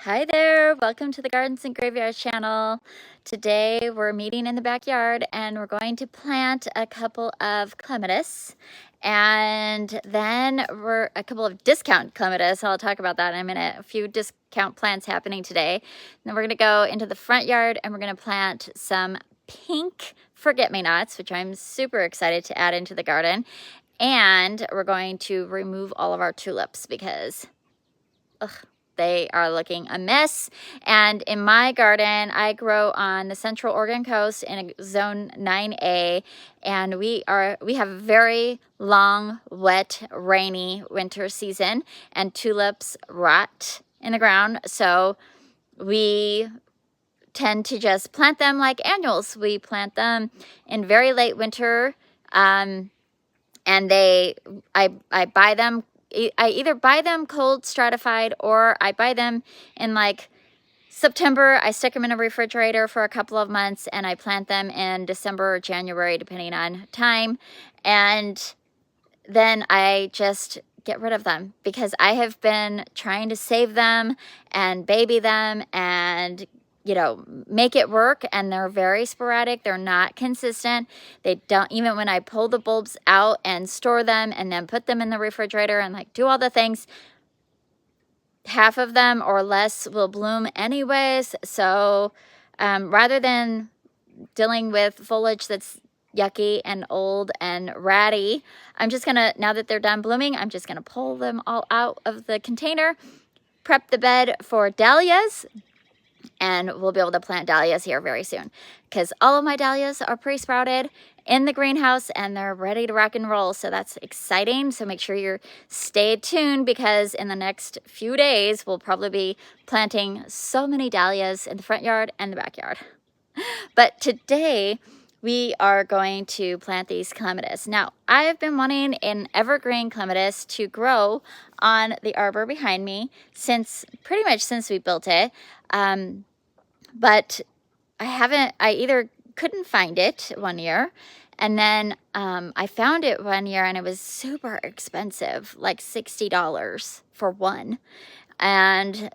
Hi there, welcome to the Gardens and Graveyards channel. Today we're meeting in the backyard and we're going to plant a couple of clematis and then we're a couple of discount clematis. I'll talk about that in a minute. A few discount plants happening today. And then we're going to go into the front yard and we're going to plant some pink forget-me-nots, which I'm super excited to add into the garden. And we're going to remove all of our tulips because they are looking a mess. And in my garden, I grow on the Central Oregon coast in zone 9A, and we have a very long, wet, rainy winter season, and tulips rot in the ground. So we tend to just plant them like annuals. We plant them in very late winter, and I buy them. I either buy them cold stratified or I buy them in like September. I stick them in a refrigerator for a couple of months and I plant them in December or January, depending on time. And then I just get rid of them because I have been trying to save them and baby them and make it work, and they're very sporadic. They're not consistent. They don't, even when I pull the bulbs out and store them and then put them in the refrigerator and like do all the things, half of them or less will bloom anyways. So rather than dealing with foliage that's yucky and old and ratty, I'm just gonna, now that they're done blooming, I'm just gonna pull them all out of the container, prep the bed for dahlias, and we'll be able to plant dahlias here very soon because all of my dahlias are pre-sprouted in the greenhouse and they're ready to rock and roll. So that's exciting. So make sure you stay tuned because in the next few days, we'll probably be planting so many dahlias in the front yard and the backyard. But today we are going to plant these clematis. Now, I've been wanting an evergreen clematis to grow on the arbor behind me pretty much since we built it. But I either couldn't find it one year, and then I found it one year and it was super expensive, like $60 for one. And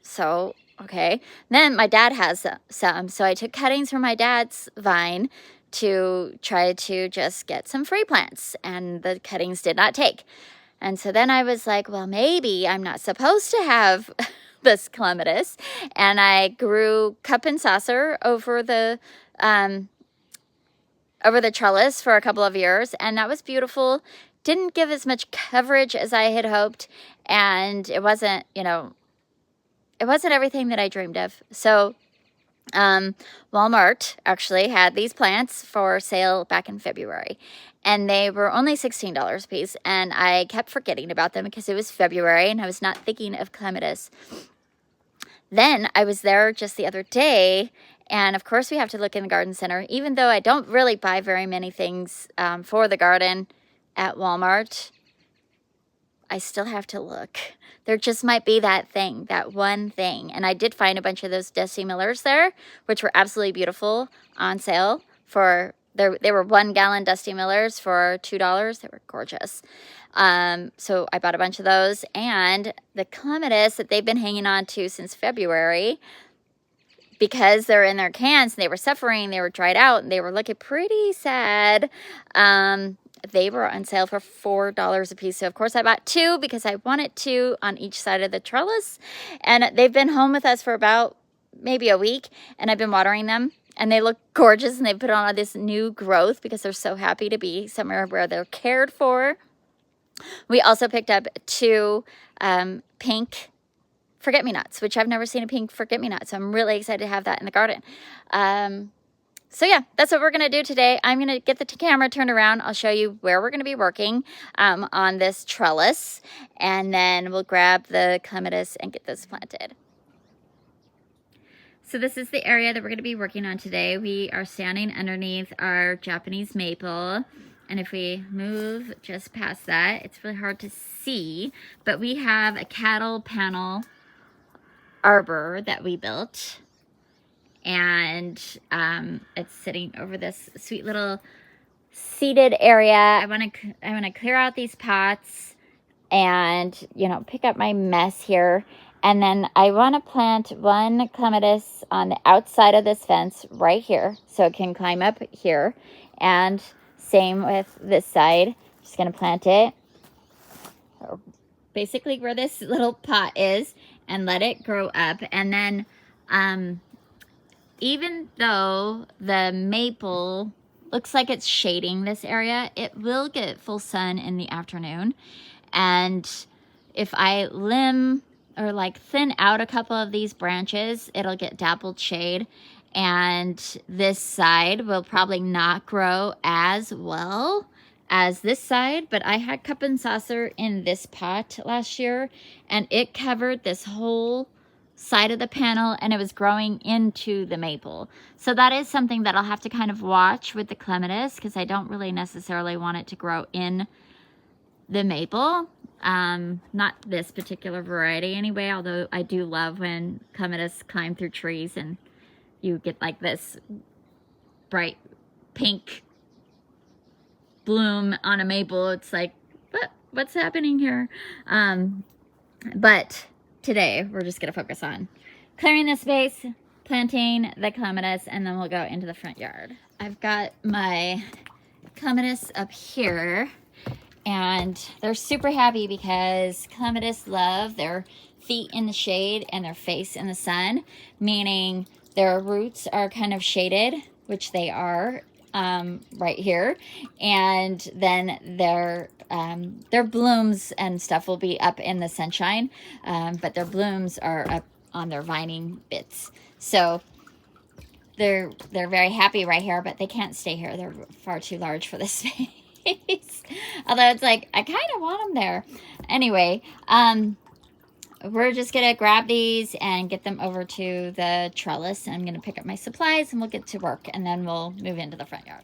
so, okay. Then my dad has some, so I took cuttings from my dad's vine to try to just get some free plants, and the cuttings did not take. And so then I was like, well, maybe I'm not supposed to have this clematis, and I grew cup and saucer over the trellis for a couple of years, and that was beautiful. Didn't give as much coverage as I had hoped, and it wasn't, it wasn't everything that I dreamed of. So Walmart actually had these plants for sale back in February, and they were only $16 a piece, and I kept forgetting about them because it was February and I was not thinking of clematis. Then I was there just the other day, and of course we have to look in the garden center. Even though I don't really buy very many things for the garden at Walmart, I still have to look. There just might be that thing, that one thing. And I did find a bunch of those Dusty Millers there, which were absolutely beautiful, on sale for, they were 1 gallon Dusty Millers for $2. They were gorgeous. So I bought a bunch of those, and the clematis that they've been hanging on to since February, because they're in their cans and they were suffering, they were dried out and they were looking pretty sad. They were on sale for $4 a piece. So of course I bought 2 because I wanted 2 on each side of the trellis, and they've been home with us for about maybe a week, and I've been watering them. And they look gorgeous, and they put on all this new growth because they're so happy to be somewhere where they're cared for. We also picked up 2 pink forget-me-nots, which I've never seen a pink forget-me-not. So I'm really excited to have that in the garden. So yeah, that's what we're going to do today. I'm going to get the camera turned around. I'll show you where we're going to be working on this trellis. And then we'll grab the clematis and get this planted. So this is the area that we're going to be working on today. We are standing underneath our Japanese maple. And if we move just past that, it's really hard to see. But we have a cattle panel arbor that we built. And it's sitting over this sweet little seated area. I want to clear out these pots and, pick up my mess here. And then I want to plant one clematis on the outside of this fence right here, so it can climb up here. And same with this side. Just going to plant it basically where this little pot is and let it grow up. And then even though the maple looks like it's shading this area, it will get full sun in the afternoon. And if I limb or like thin out a couple of these branches, it'll get dappled shade. And this side will probably not grow as well as this side, but I had cup and saucer in this pot last year, and it covered this whole side of the panel, and it was growing into the maple. So that is something that I'll have to kind of watch with the clematis, because I don't really necessarily want it to grow in the maple. Not this particular variety anyway, although I do love when clematis climb through trees and you get like this bright pink bloom on a maple. It's like, what's happening here? But today we're just gonna focus on clearing the space, planting the clematis, and then we'll go into the front yard. I've got my clematis up here, and they're super happy because clematis love their feet in the shade and their face in the sun, meaning their roots are kind of shaded, which they are right here, and then their blooms and stuff will be up in the sunshine, but their blooms are up on their vining bits. So they're very happy right here, but they can't stay here. They're far too large for this space. Although it's like, I kind of want them there. Anyway, we're just gonna grab these and get them over to the trellis. I'm gonna pick up my supplies and we'll get to work, and then we'll move into the front yard.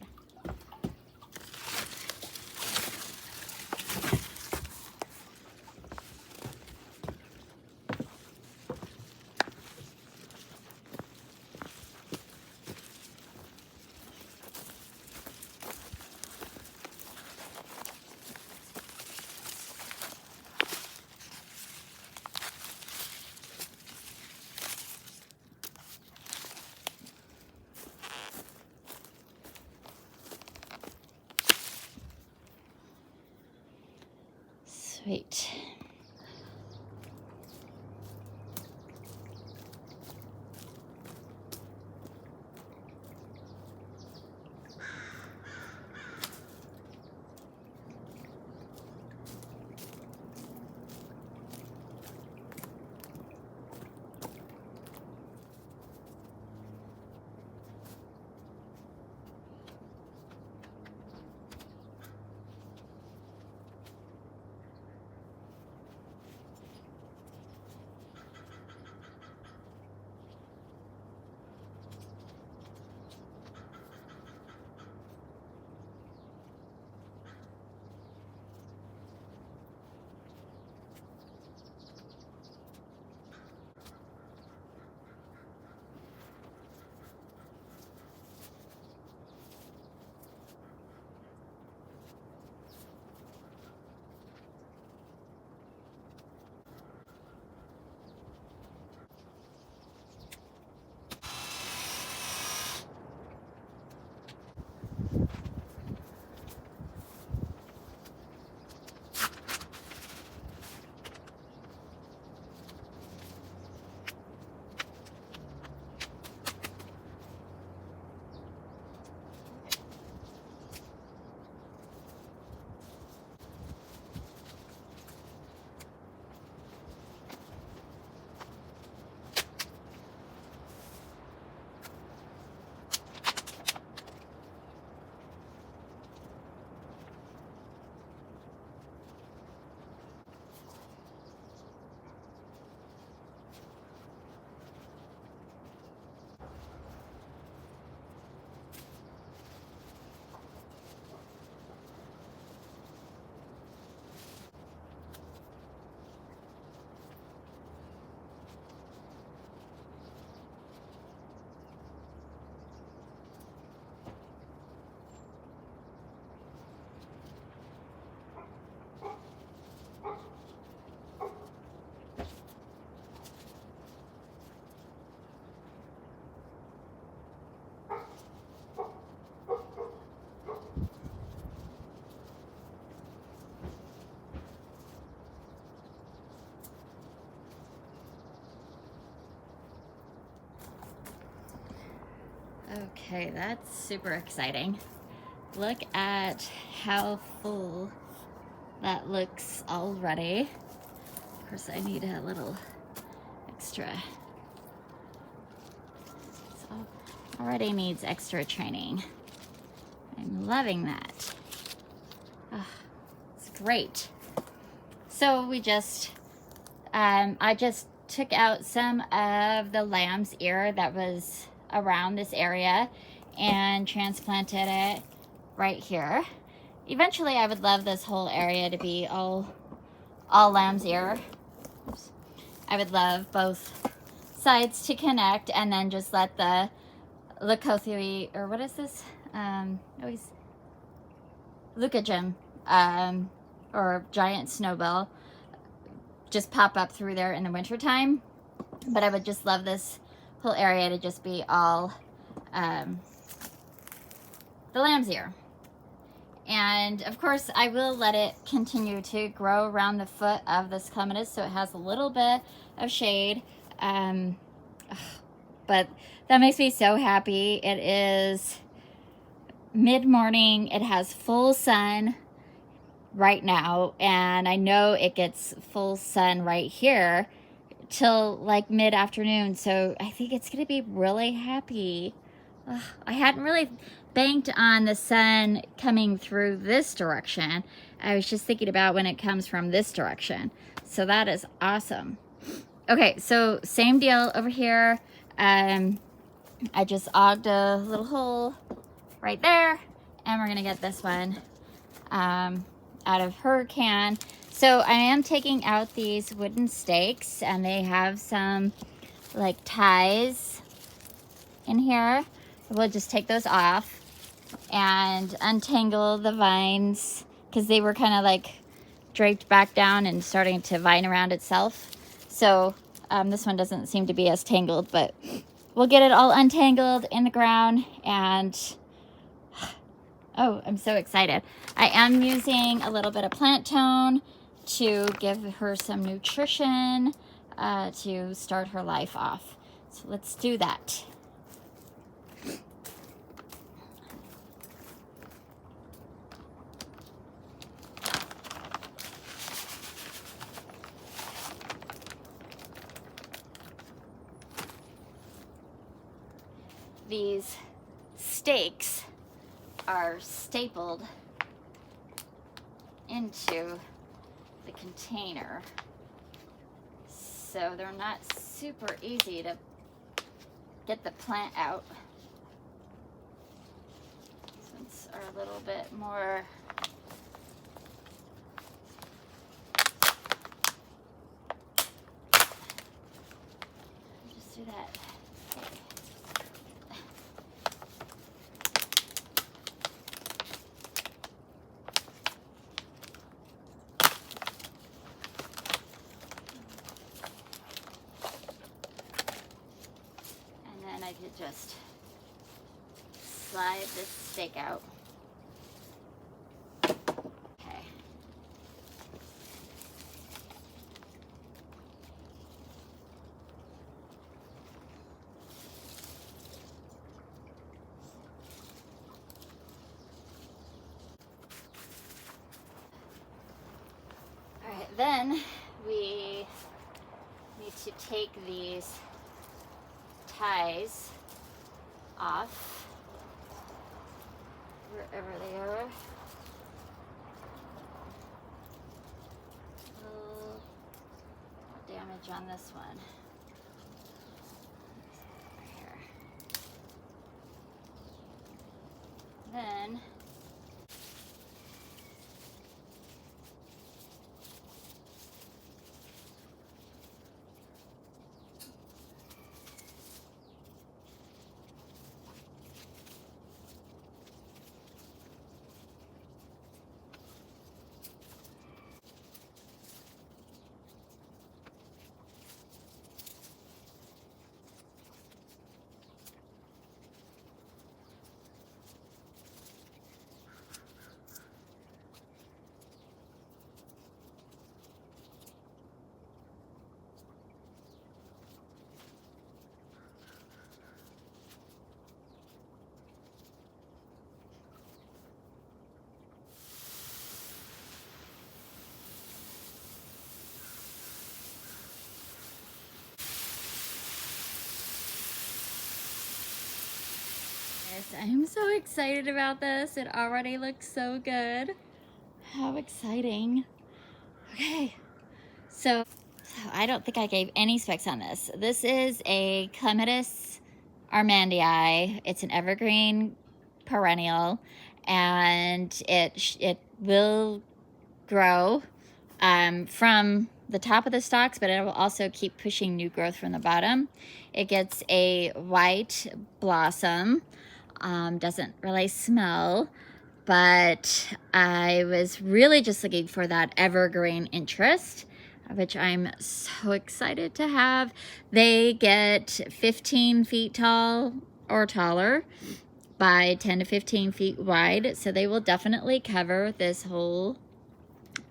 Okay, that's super exciting. Look at how full that looks already. Of course, I need a little extra. So already needs extra training. I'm loving that. Oh, it's great. So we just, I just took out some of the lamb's ear that was around this area and transplanted it right here. Eventually I would love this whole area to be all lamb's ear. Oops. I would love both sides to connect and then just let the leucothea, or what is this? Always leucogem, or giant snowball, just pop up through there in the wintertime. But I would just love this whole area to just be all the lamb's ear. And of course I will let it continue to grow around the foot of this clematis so it has a little bit of shade. But that makes me so happy. It is mid-morning. It has full sun right now, and I know it gets full sun right here till like mid-afternoon, so I think it's gonna be really happy. I hadn't really banked on the sun coming through this direction. I was just thinking about when it comes from this direction, so that is awesome. Okay, so same deal over here. I just ogged a little hole right there, and we're gonna get this one out of her can. So I am taking out these wooden stakes, and they have some like ties in here. We'll just take those off and untangle the vines because they were kind of like draped back down and starting to vine around itself. So this one doesn't seem to be as tangled, but we'll get it all untangled in the ground. And oh, I'm so excited. I am using a little bit of plant tone to give her some nutrition to start her life off. So let's do that. These stakes are stapled into the container, so they're not super easy to get the plant out. These ones are a little bit more just do that. I could just slide this stake out. Okay. All right, then we need to take these ties off wherever they are. Oh, damage on this one. Here. Then I'm so excited about this. It already looks so good. How exciting. Okay, so I don't think I gave any specs on this. This is a Clematis armandii. It's an evergreen perennial, and it will grow from the top of the stalks, but it will also keep pushing new growth from the bottom. It gets a white blossom. Doesn't really smell, but I was really just looking for that evergreen interest, which I'm so excited to have. They get 15 feet tall or taller by 10 to 15 feet wide, so they will definitely cover this whole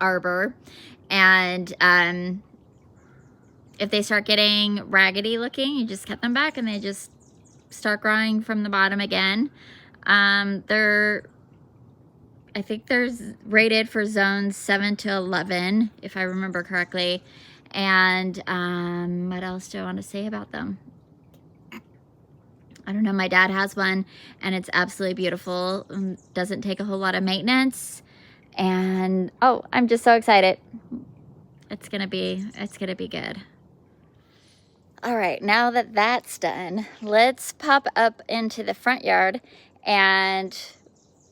arbor. And if they start getting raggedy looking, you just cut them back and they just start growing from the bottom again. I think there's rated for zones 7 to 11, if I remember correctly. And what else do I want to say about them? I don't know. My dad has one, and it's absolutely beautiful. Doesn't take a whole lot of maintenance. And oh, I'm just so excited. It's gonna be good. All right, now that that's done, let's pop up into the front yard and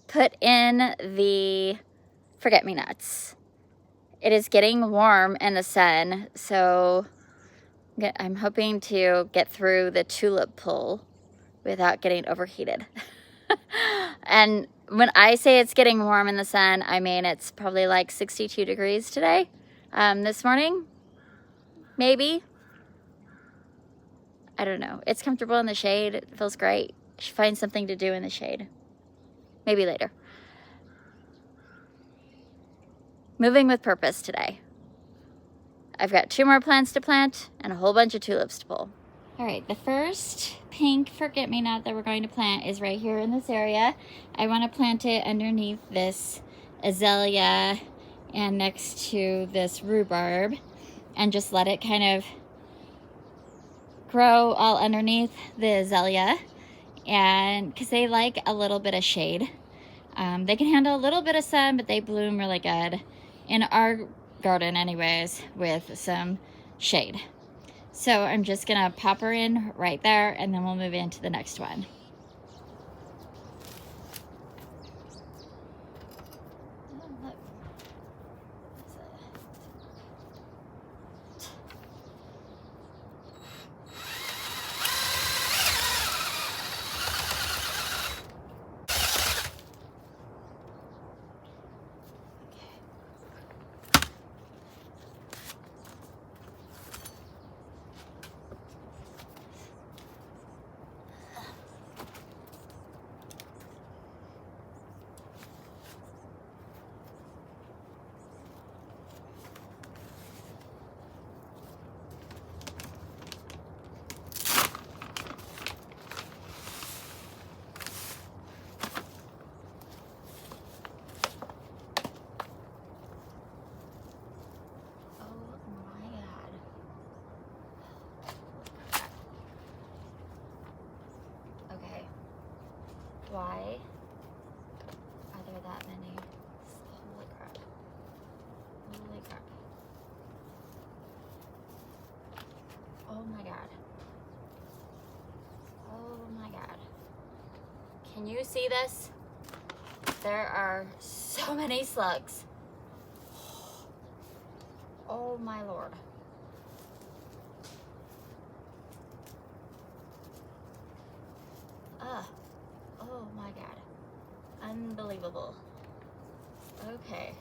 put in the forget-me-nots. It is getting warm in the sun, so I'm hoping to get through the tulip pull without getting overheated. And when I say it's getting warm in the sun, I mean it's probably like 62 degrees today, this morning, maybe. I don't know. It's comfortable in the shade. It feels great. I should find something to do in the shade. Maybe later. Moving with purpose today. I've got 2 more plants to plant and a whole bunch of tulips to pull. All right, the first pink forget-me-not that we're going to plant is right here in this area. I want to plant it underneath this azalea and next to this rhubarb, and just let it kind of grow all underneath the azalea, and because they like a little bit of shade. They can handle a little bit of sun, but they bloom really good in our garden anyways with some shade. So I'm just gonna pop her in right there, and then we'll move into the next one. Why are there that many? Holy crap. Holy crap. Oh my god. Oh my god. Can you see this? There are so many slugs. Oh my lord. Ugh. Oh my god. Unbelievable. Okay.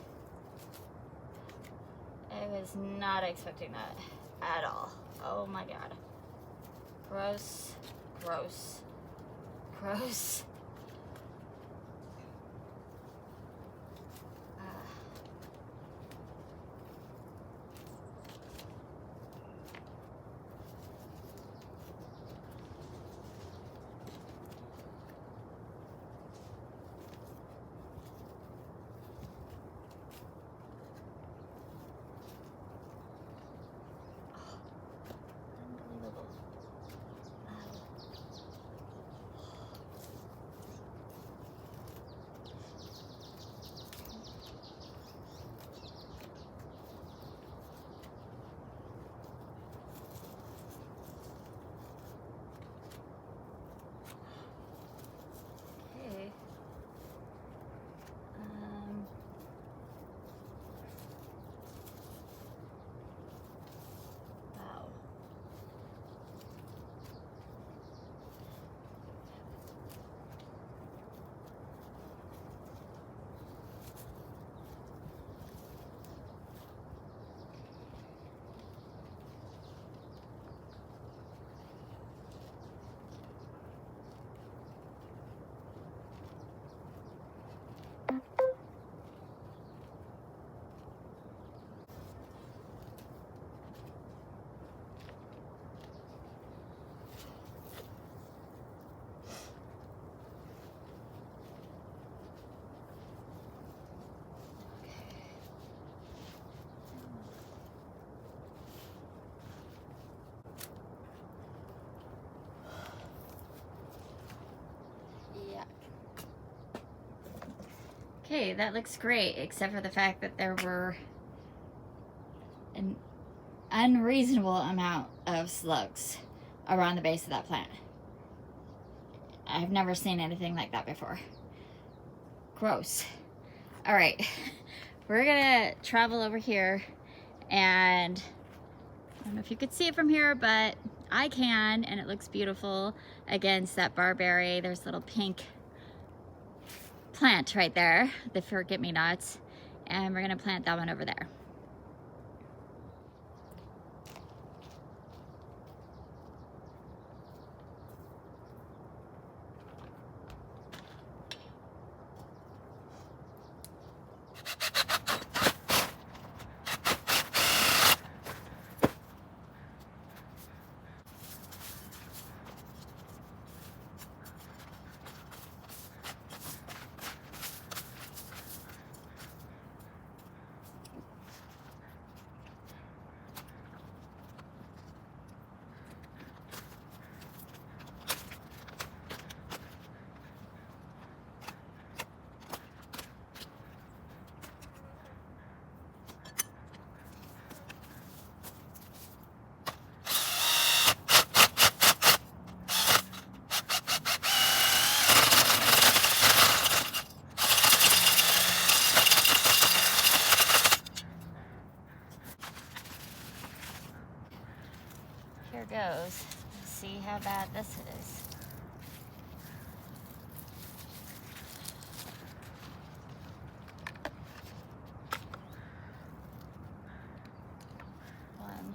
I was not expecting that at all. Oh my god. Gross. Gross. Gross. Okay, that looks great, except for the fact that there were an unreasonable amount of slugs around the base of that plant. I've never seen anything like that before. Gross. All right, we're gonna travel over here, and I don't know if you could see it from here, but I can, and it looks beautiful against that barberry. There's a little pink plant right there, the forget-me-nots, and we're gonna plant that one over there. Here goes. Let's see how bad this is. One,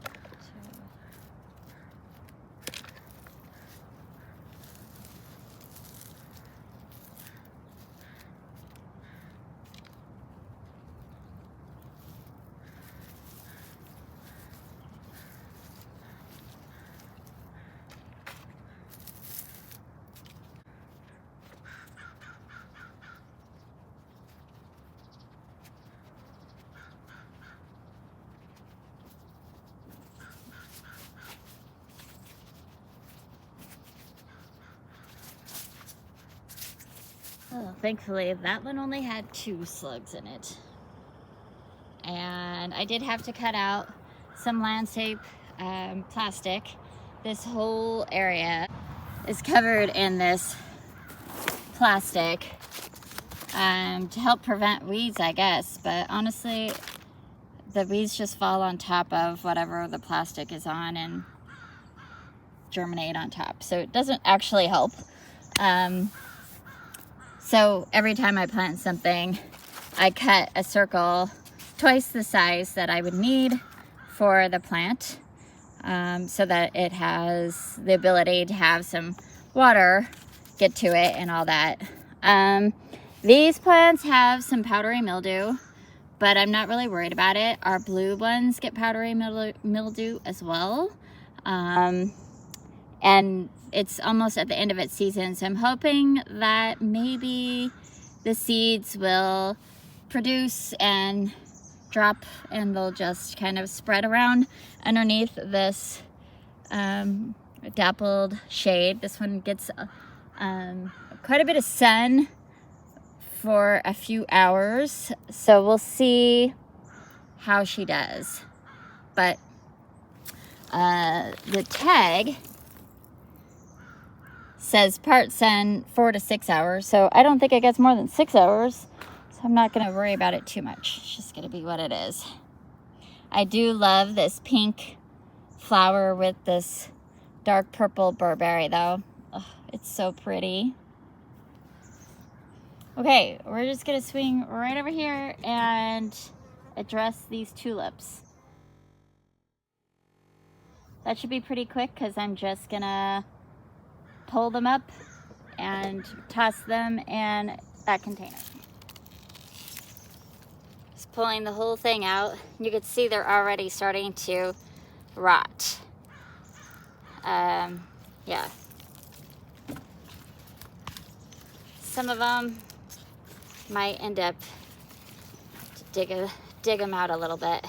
two. Oh, thankfully that one only had 2 slugs in it. And I did have to cut out some landscape plastic. This whole area is covered in this plastic to help prevent weeds, I guess. But honestly, the weeds just fall on top of whatever the plastic is on and germinate on top. So it doesn't actually help. So every time I plant something, I cut a circle twice the size that I would need for the plant, so that it has the ability to have some water get to it and all that. These plants have some powdery mildew, but I'm not really worried about it. Our blue ones get powdery mildew as well. And it's almost at the end of its season, so I'm hoping that maybe the seeds will produce and drop, and they'll just kind of spread around underneath this dappled shade. This one gets quite a bit of sun for a few hours, so we'll see how she does. But the tag says part sun 4 to 6 hours, so I don't think it gets more than 6 hours, so I'm not going to worry about it too much. It's just going to be what it is. I do love this pink flower with this dark purple burberry though. Oh, it's so pretty. Okay, we're just going to swing right over here and address these tulips. That should be pretty quick because I'm just going to pull them up and toss them in that container. Just pulling the whole thing out. You can see they're already starting to rot. Yeah. Some of them might end up to dig them out a little bit.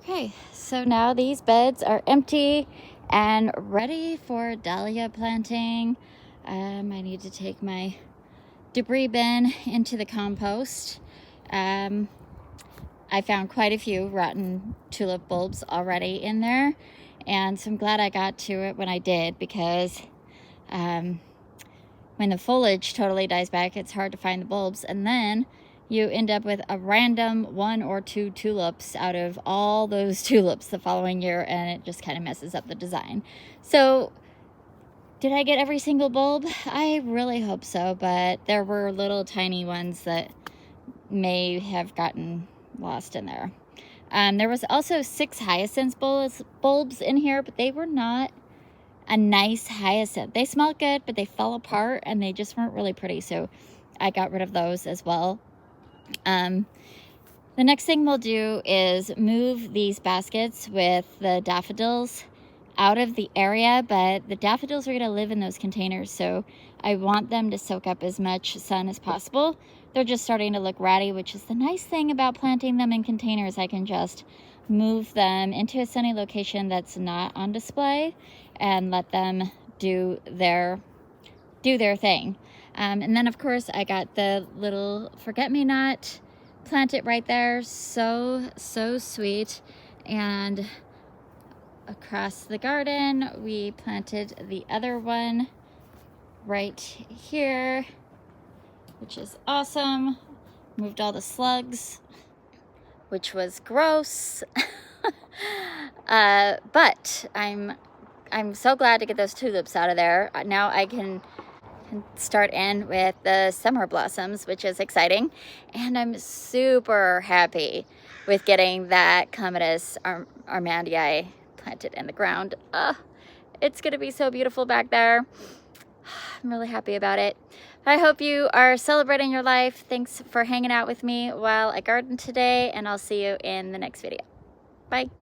Okay, so now these beds are empty and ready for dahlia planting. I need to take my debris bin into the compost. I found quite a few rotten tulip bulbs already in there, and so I'm glad I got to it when I did, because when the foliage totally dies back, it's hard to find the bulbs, and then you end up with a random 1 or 2 tulips out of all those tulips the following year, and it just kind of messes up the design. So did I get every single bulb? I really hope so, but there were little tiny ones that may have gotten lost in there. There was also 6 hyacinth bulbs in here, but they were not a nice hyacinth. They smelled good, but they fell apart and they just weren't really pretty, so I got rid of those as well. The next thing we'll do is move these baskets with the daffodils out of the area, but the daffodils are going to live in those containers, so I want them to soak up as much sun as possible. They're just starting to look ratty, which is the nice thing about planting them in containers. I can just move them into a sunny location that's not on display and let them do their thing. And then of course I got the little forget-me-not planted right there. So sweet. And across the garden we planted the other one right here, which is awesome. Moved all the slugs, which was gross. But I'm so glad to get those tulips out of there. Now I can start in with the summer blossoms, which is exciting. And I'm super happy with getting that Clematis armandii planted in the ground. It's gonna be so beautiful back there. I'm really happy about it. I hope you are celebrating your life. Thanks for hanging out with me while I garden today, and I'll see you in the next video. Bye.